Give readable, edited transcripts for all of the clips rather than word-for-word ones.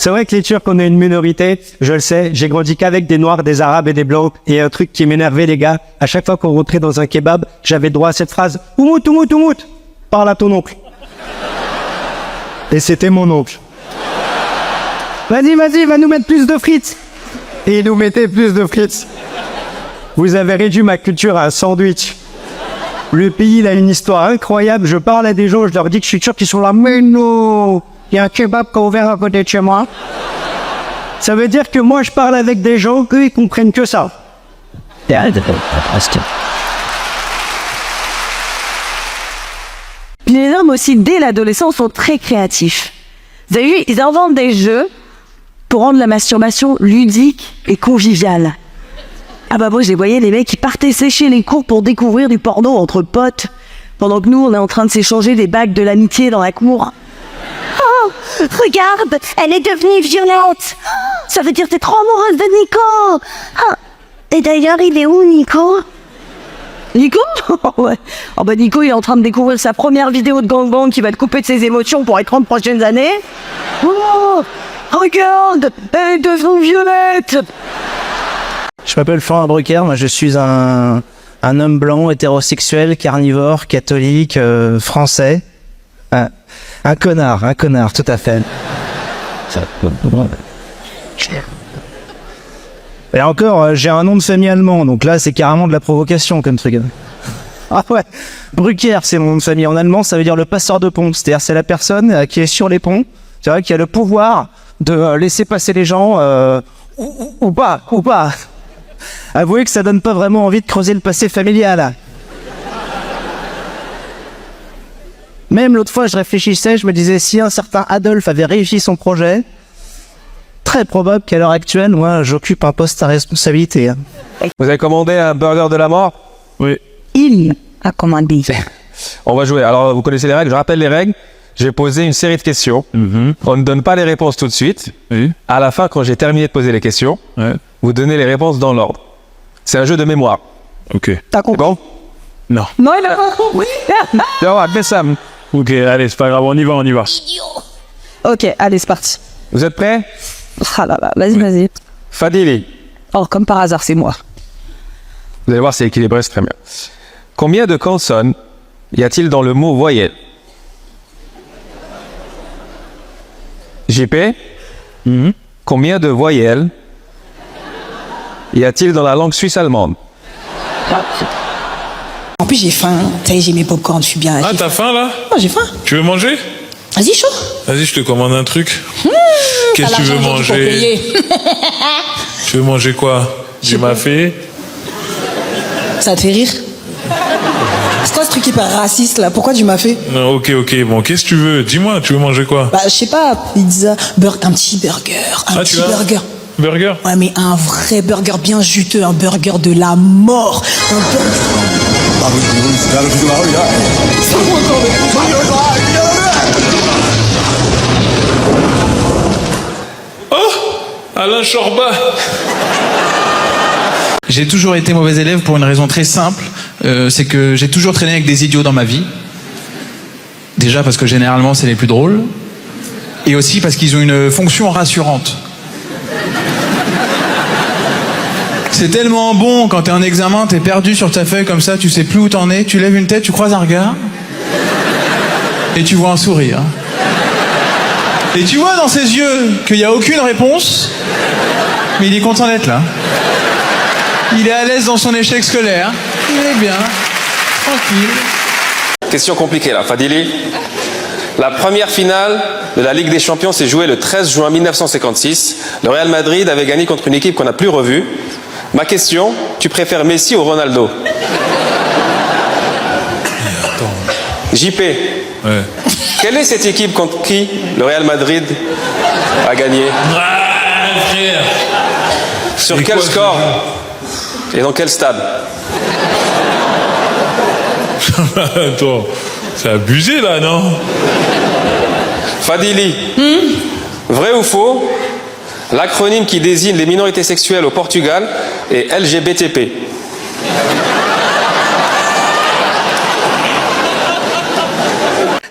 C'est vrai que les Turcs, on est une minorité, je le sais. J'ai grandi qu'avec des Noirs, des Arabes et des Blancs. Et un truc qui m'énervait, les gars, à chaque fois qu'on rentrait dans un kebab, j'avais droit à cette phrase « Oumout, oumout, oumout !» Parle à ton oncle. Et c'était mon oncle. Vas-y, vas-y, va nous mettre plus de frites. Et il nous mettait plus de frites. Vous avez réduit ma culture à un sandwich. Le pays, il a une histoire incroyable. Je parle à des gens, je leur dis que je suis turc, ils sont là. Mais non, il y a un kebab qui a ouvert à côté de chez moi. Ça veut dire que moi, je parle avec des gens, qu'eux, ils comprennent que ça. Puis les hommes aussi, dès l'adolescence, sont très créatifs. Vous avez vu, ils inventent des jeux pour rendre la masturbation ludique et conviviale. Ah bah moi, je les voyais, les mecs, ils partaient sécher les cours pour découvrir du porno entre potes, pendant que nous, on est en train de s'échanger des bagues de l'amitié dans la cour. Oh, regarde, elle est devenue violette. Ça veut dire que t'es trop amoureuse de Nico. Ah, et d'ailleurs, il est où, Nico? Nico? Ouais. Oh bah Nico, il est en train de découvrir sa première vidéo de gangbang qui va le couper de ses émotions pour les 30 prochaines années. Oh, regarde, elle est devenue violette. Je m'appelle Florent Brucker, moi je suis un homme blanc, hétérosexuel, carnivore, catholique, français. Un connard, tout à fait. Et encore, j'ai un nom de famille allemand, donc là c'est carrément de la provocation comme truc. Ah ouais, Brucker c'est mon nom de famille en allemand, ça veut dire le passeur de pont, c'est-à-dire c'est la personne qui est sur les ponts, c'est vrai qui a le pouvoir de laisser passer les gens, ou pas. Avouez que ça donne pas vraiment envie de creuser le passé familial. Même l'autre fois, je réfléchissais, je me disais, si un certain Adolphe avait réussi son projet, très probable qu'à l'heure actuelle, moi, j'occupe un poste à responsabilité. Vous avez commandé un burger de la mort? Oui. Il a commandé. On va jouer. Alors, vous connaissez les règles. Je rappelle les règles. J'ai posé une série de questions. On ne donne pas les réponses tout de suite. Oui. À la fin, quand j'ai terminé de poser les questions, vous donnez les réponses dans l'ordre. C'est un jeu de mémoire. Ok. T'as compris? Bon? Non. Non, il a pas compris. Fais ça. Ok, allez, c'est pas grave, on y va. Ok, allez, c'est parti. Vous êtes prêts? Ah là là, vas-y. Fadili. Oh, comme par hasard, c'est moi. Vous allez voir, c'est équilibré, c'est très bien. Combien de consonnes y a-t-il dans le mot voyelle? JP? Combien de voyelles y a-t-il dans la langue suisse-allemande? En plus, j'ai faim. Ça y est, j'ai mes popcorn, je suis bien. Ah, t'as faim là? Oh, j'ai faim. Tu veux manger? Vas-y, chaud. Vas-y, je te commande un truc. Qu'est-ce que tu veux manger? Tu veux manger quoi? Du mafé? Ça te fait rire? C'est quoi ce truc hyper raciste là? Pourquoi tu m'as fait? Non, ok, bon, qu'est-ce que tu veux? Dis-moi, tu veux manger quoi? Bah, je sais pas, pizza, un petit burger. Un petit burger. Burger? Ouais, mais un vrai burger bien juteux, un burger de la mort. Un Alain Chorba. J'ai toujours été mauvais élève pour une raison très simple, c'est que j'ai toujours traîné avec des idiots dans ma vie. Déjà parce que généralement c'est les plus drôles, et aussi parce qu'ils ont une fonction rassurante. C'est tellement bon quand t'es en examen, t'es perdu sur ta feuille comme ça, tu sais plus où t'en es, tu lèves une tête, tu croises un regard, et tu vois un sourire. Et tu vois dans ses yeux qu'il n'y a aucune réponse, mais il est content d'être là. Il est à l'aise dans son échec scolaire, il est bien, tranquille. Question compliquée là, Fadili. La première finale de la Ligue des Champions s'est jouée le 13 juin 1956. Le Real Madrid avait gagné contre une équipe qu'on n'a plus revue. Ma question, tu préfères Messi ou Ronaldo? JP. Ouais. Quelle est cette équipe contre qui le Real Madrid a gagné? Ah, frère. Sur quel score? Et dans quel stade? Attends, c'est abusé là, non? Fadili. Vrai ou faux? L'acronyme qui désigne les minorités sexuelles au Portugal est LGBTP.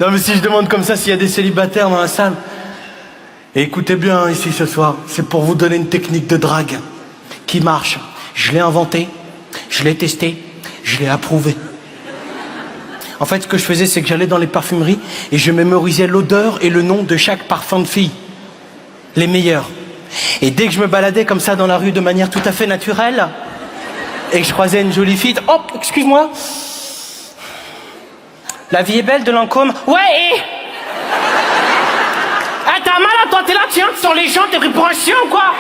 Non mais si je demande comme ça s'il y a des célibataires dans la salle. Et écoutez bien ici ce soir, c'est pour vous donner une technique de drague qui marche. Je l'ai inventée, je l'ai testée, je l'ai approuvée. En fait, ce que je faisais, c'est que j'allais dans les parfumeries et je mémorisais l'odeur et le nom de chaque parfum de fille. Les meilleurs. Et dès que je me baladais comme ça dans la rue de manière tout à fait naturelle et que je croisais une jolie fille, hop, excuse-moi. La vie est belle de Lancôme. Ouais, et... Ah, t'as un malade, toi, t'es là, tiens, sur les gens, t'es pris pour un chien ou quoi?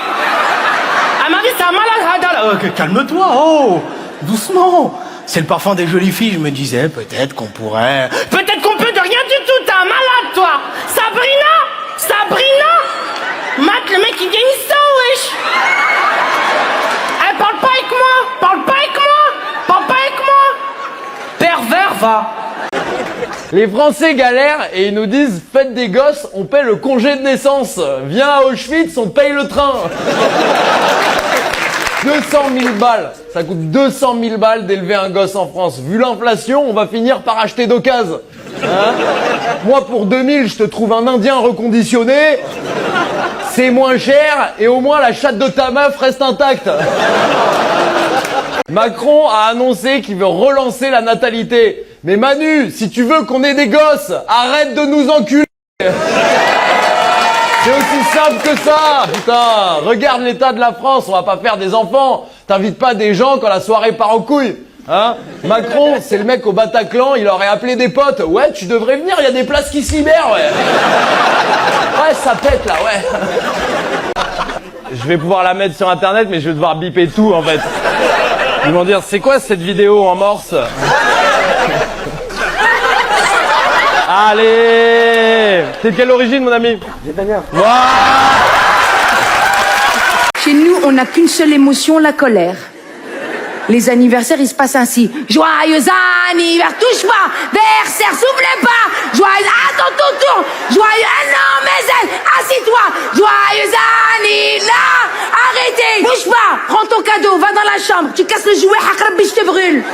Elle m'a dit, c'est un malade, calme-toi, oh, doucement. C'est le parfum des jolies filles, je me disais, peut-être qu'on pourrait... Peut-être qu'on peut de rien du tout, t'es un malade, toi. Sabrina Matt, le mec, il gagne ça, wesh. Parle pas avec moi. Pervers, va. Les Français galèrent et ils nous disent « Faites des gosses, on paie le congé de naissance. Viens à Auschwitz, on paye le train. » 200 000 balles. Ça coûte 200 000 balles d'élever un gosse en France. Vu l'inflation, on va finir par acheter d'occasion. Hein? Moi, pour 2000, je te trouve un Indien reconditionné. C'est moins cher et au moins la chatte de ta meuf reste intacte. Macron a annoncé qu'il veut relancer la natalité. Mais Manu, si tu veux qu'on ait des gosses, arrête de nous enculer. C'est aussi simple que ça, putain. Regarde l'état de la France, on va pas faire des enfants. T'invites pas des gens quand la soirée part en couille. Hein? Macron, c'est le mec au Bataclan, il aurait appelé des potes. Ouais, tu devrais venir, il y a des places qui se libèrent, ouais. Ouais, ça pète là, ouais. Je vais pouvoir la mettre sur internet, mais je vais devoir biper tout en fait. Ils vont dire, c'est quoi cette vidéo en morse? Allez! T'es de quelle origine, mon ami? Vietnamien. Wow. Chez nous, on n'a qu'une seule émotion, la colère. Les anniversaires, ils se passent ainsi. Joyeux anniversaire, touche pas, versaire, souffle pas. Joyeux, attends ton tour. Joyeux, non, mais elle, assis-toi. Joyeux anniversaire, arrêtez, bouge pas. Prends ton cadeau, va dans la chambre. Tu casses le jouet, hakrabi, je te brûle.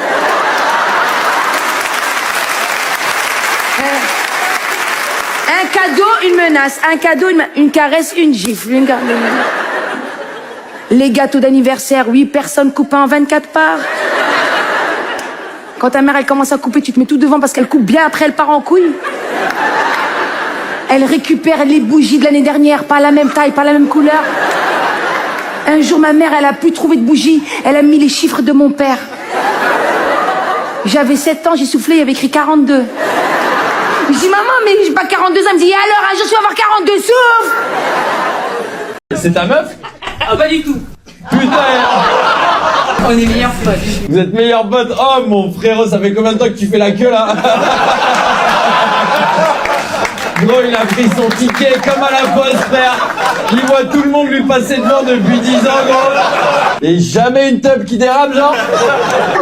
Un cadeau, une menace. Un cadeau, une caresse, une gifle. Les gâteaux d'anniversaire, 8 personnes coupées en 24 parts. Quand ta mère, elle commence à couper, tu te mets tout devant parce qu'elle coupe bien, après elle part en couille. Elle récupère les bougies de l'année dernière, pas la même taille, pas la même couleur. Un jour, ma mère, elle a pu trouver de bougies. Elle a mis les chiffres de mon père. J'avais 7 ans, j'ai soufflé, il y avait écrit 42. Je dis, maman, mais j'ai pas 42 ans. Elle me dit, et alors, un jour, tu vas avoir 42, souffle. C'est ta meuf? Ah, pas du tout. Putain! On est meilleurs potes. Vous êtes meilleurs potes? Oh mon frérot, ça fait combien de temps que tu fais la queue là? Gros, il a pris son ticket comme à la poste, frère. Il voit tout le monde lui passer devant depuis 10 ans, gros. Et jamais une teub qui dérape, genre?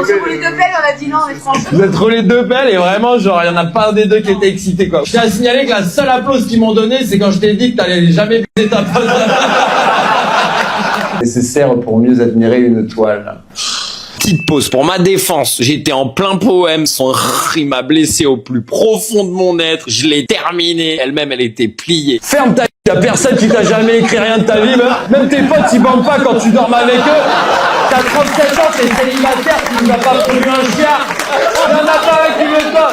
On se roule les deux pelles, on a dit non, on est franchement. Vous êtes roulés deux pelles et vraiment, genre, il y en a pas un des deux qui était excité, quoi. Je tiens à signaler que la seule applause qu'ils m'ont donné, c'est quand je t'ai dit que t'allais jamais baiser ta pote. Nécessaire pour mieux admirer une toile. Petite pause pour ma défense. J'étais en plein poème. Son rrr, il m'a blessé au plus profond de mon être. Je l'ai terminé. Elle-même, elle était pliée. Ferme ta gueule. Y'a personne qui t'a jamais écrit rien de ta vie, même tes potes ils bandent pas quand tu dormes avec eux. T'as 37 ans, t'es célibataire, tu nous as pas produit un chien. Y'en a pas un qui veut pas.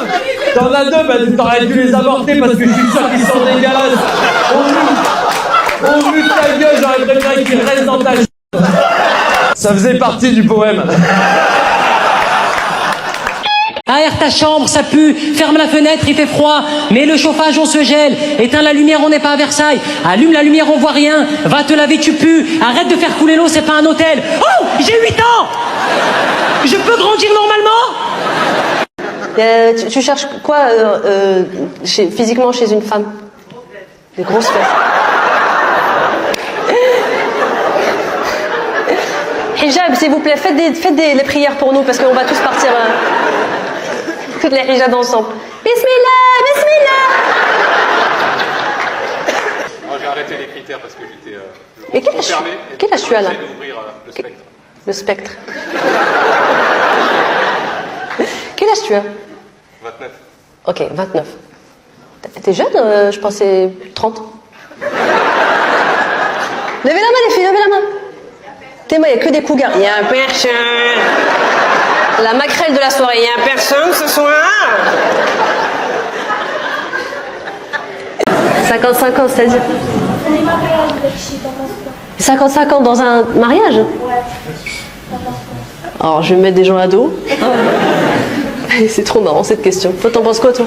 T'en as deux, bah t'aurais dû les avorter parce que je suis sûr qu'ils sont dégueulasses. Au vu de ta gueule, j'aurais préféré qu'ils restent dans ta gueule. Ça faisait partie du poème. Aère ta chambre, ça pue. Ferme la fenêtre, il fait froid. Mets le chauffage, on se gèle. Éteins la lumière, on n'est pas à Versailles. Allume la lumière, on voit rien. Va te laver, tu pues. Arrête de faire couler l'eau, c'est pas un hôtel. Oh, j'ai 8 ans. Je peux grandir normalement? Tu cherches quoi physiquement chez une femme? Des grosses fesses. Hijab, s'il vous plaît, faites les prières pour nous parce qu'on va tous partir. Toutes les hijabs ensemble. Bismillah, bismillah. Moi j'ai arrêté les critères parce que j'étais. Mais quel âge tu as là? Le spectre. Le spectre. Quel âge tu as? 29. Ok, 29. T'es jeune, je pensais 30. Levez la main, les filles, levez la main. Théma, il n'y a que des cougars. Il y a personne. La maquerelle de la soirée, il n'y a personne ce soir. 55 ans, c'est-à-dire 55 ans dans un mariage? Alors, je vais mettre des gens à dos. C'est trop marrant cette question. Toi, t'en penses quoi, toi?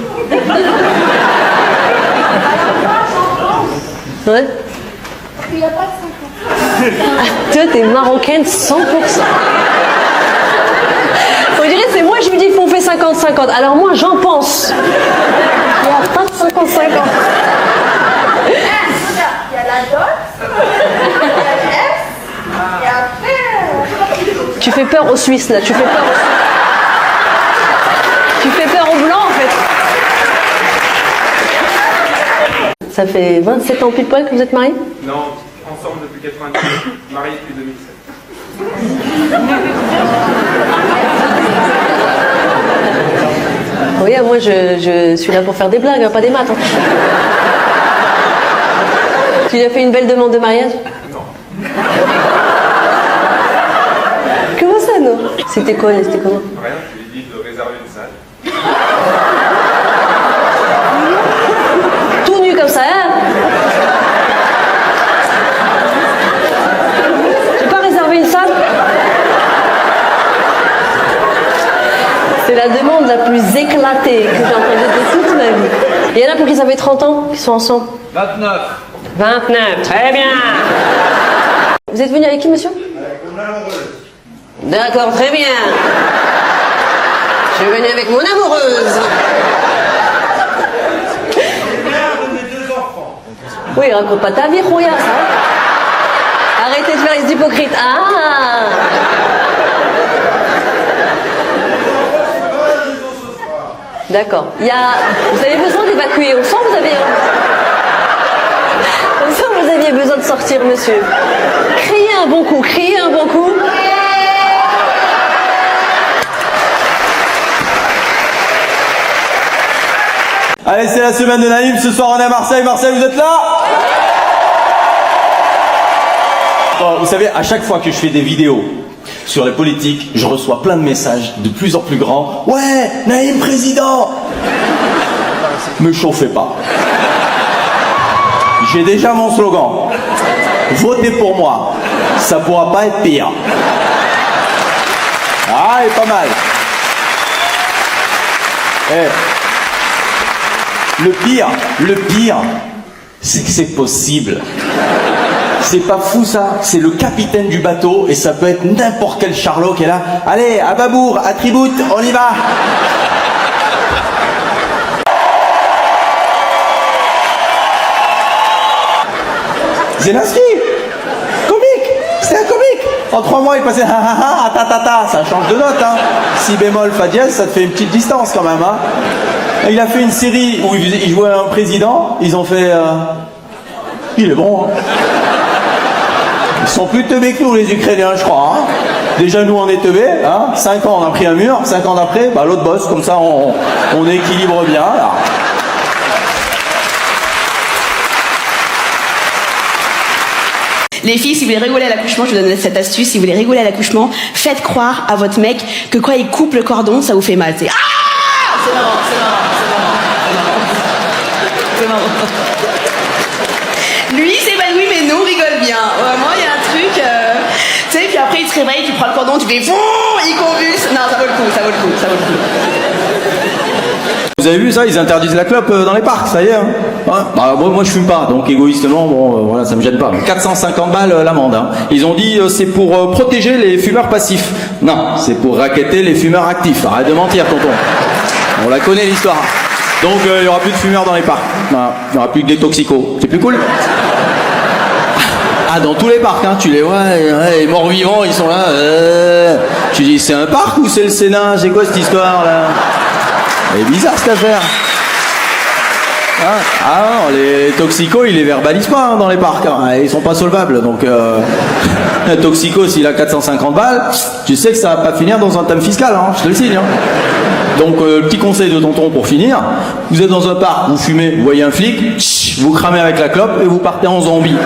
Ouais? Il n'y a pas de 50. Toi, t'es marocaine 100%. On dirait c'est moi, je lui dis qu'on fait 50-50. Alors moi, j'en pense. Il n'y a pas de 50-50. Il y a la dot, il y a l'S, et après... Tu fais peur aux Suisses, là. Tu fais peur aux Suisses. Tu fais peur aux Blancs, en fait. Ça fait 27 ans pile poil que vous êtes mariés? Non, ensemble depuis 98, mariés depuis 2007. Oui, moi je suis là pour faire des blagues, hein, pas des maths. Hein. Tu lui as fait une belle demande de mariage? Non. Comment ça, non? C'était quoi? C'était comment? Rien, je lui ai dit de réserver une salle. Tout nu comme ça, hein? J'ai pas réservé une salle? C'est la demande la plus éclatée que j'ai entendue de toute ma vie. Il y en a pour qui ça fait 30 ans qui sont ensemble? 29. 29, très bien. Vous êtes venu avec qui, monsieur? Avec mon amoureuse. D'accord, très bien. Je suis venu avec mon amoureuse. Mère de mes 2 enfants. Oui, raconte pas ta vie, rouillard, ça. Arrêtez de faire les hypocrites. Ah! D'accord. Vous avez besoin d'évacuer. On sent que vous avez... On sent que vous aviez besoin de sortir, monsieur. Criez un bon coup, criez un bon coup. Allez, c'est la semaine de Naïm. Ce soir, on est à Marseille. Marseille, vous êtes là? Bon, vous savez, à chaque fois que je fais des vidéos sur les politiques, je reçois plein de messages de plus en plus grands. Ouais, Naïm président. Me chauffez pas. J'ai déjà mon slogan. Votez pour moi. Ça pourra pas être pire. Ah, il est pas mal. Le pire, c'est que c'est possible. C'est pas fou ça, c'est le capitaine du bateau et ça peut être n'importe quel charlot qui est là. Allez, à Babour, à Tribout, on y va. Zelensky, comique, c'était un comique. En 3 mois, il passait ha ha ha, ta ta ta, ça change de note, hein. Si bémol, fa dièse, ça te fait une petite distance quand même, hein. Et il a fait une série où il jouait un président, ils ont fait... Il est bon, hein. Ils sont plus teubés que nous, les Ukrainiens, je crois, hein. Déjà, nous, on est teubés, hein. 5 ans, on a pris un mur, 5 ans d'après, bah, l'autre bosse, comme ça, on équilibre bien, là. Les filles, si vous voulez rigoler à l'accouchement, je vous donne cette astuce. Si vous voulez rigoler à l'accouchement, faites croire à votre mec que quand il coupe le cordon, ça vous fait mal. C'est ah, c'est marrant, c'est marrant, c'est marrant, c'est marrant. Lui, c'est pas lui, mais nous, on rigole bien. Vraiment, il y a un truc. Tu sais, puis après, il se réveille, tu prends le cordon, tu fais fou, il convulse. Non, ça vaut le coup, ça vaut le coup, ça vaut le coup. Vous avez vu ça, ils interdisent la clope dans les parcs, ça y est, hein. Ouais. Bah, moi je fume pas, donc égoïstement, bon, voilà, ça me gêne pas. 450 balles l'amende, hein. Ils ont dit c'est pour protéger les fumeurs passifs. Non, c'est pour racketter les fumeurs actifs. Arrête de mentir, tonton. On la connaît l'histoire. Donc il y aura plus de fumeurs dans les parcs. Voilà. Il y aura plus que des toxicos. C'est plus cool. Ah, dans tous les parcs, hein, tu les vois, les morts vivants, ils sont là. Tu dis, c'est un parc ou c'est le Sénat? C'est quoi cette histoire là? Elle est bizarre cette affaire. Ah non, les toxicos, ils les verbalisent pas hein, dans les parcs. Hein. Ils sont pas solvables. Donc, un toxico, s'il a 450 balles, tu sais que ça va pas finir dans un thème fiscal, hein, je te le signe. Hein. Donc, petit conseil de tonton pour finir. Vous êtes dans un parc, vous fumez, vous voyez un flic, tch, vous cramez avec la clope et vous partez en zombie.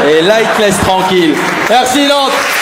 Et là, il te laisse tranquille. Merci Nantes.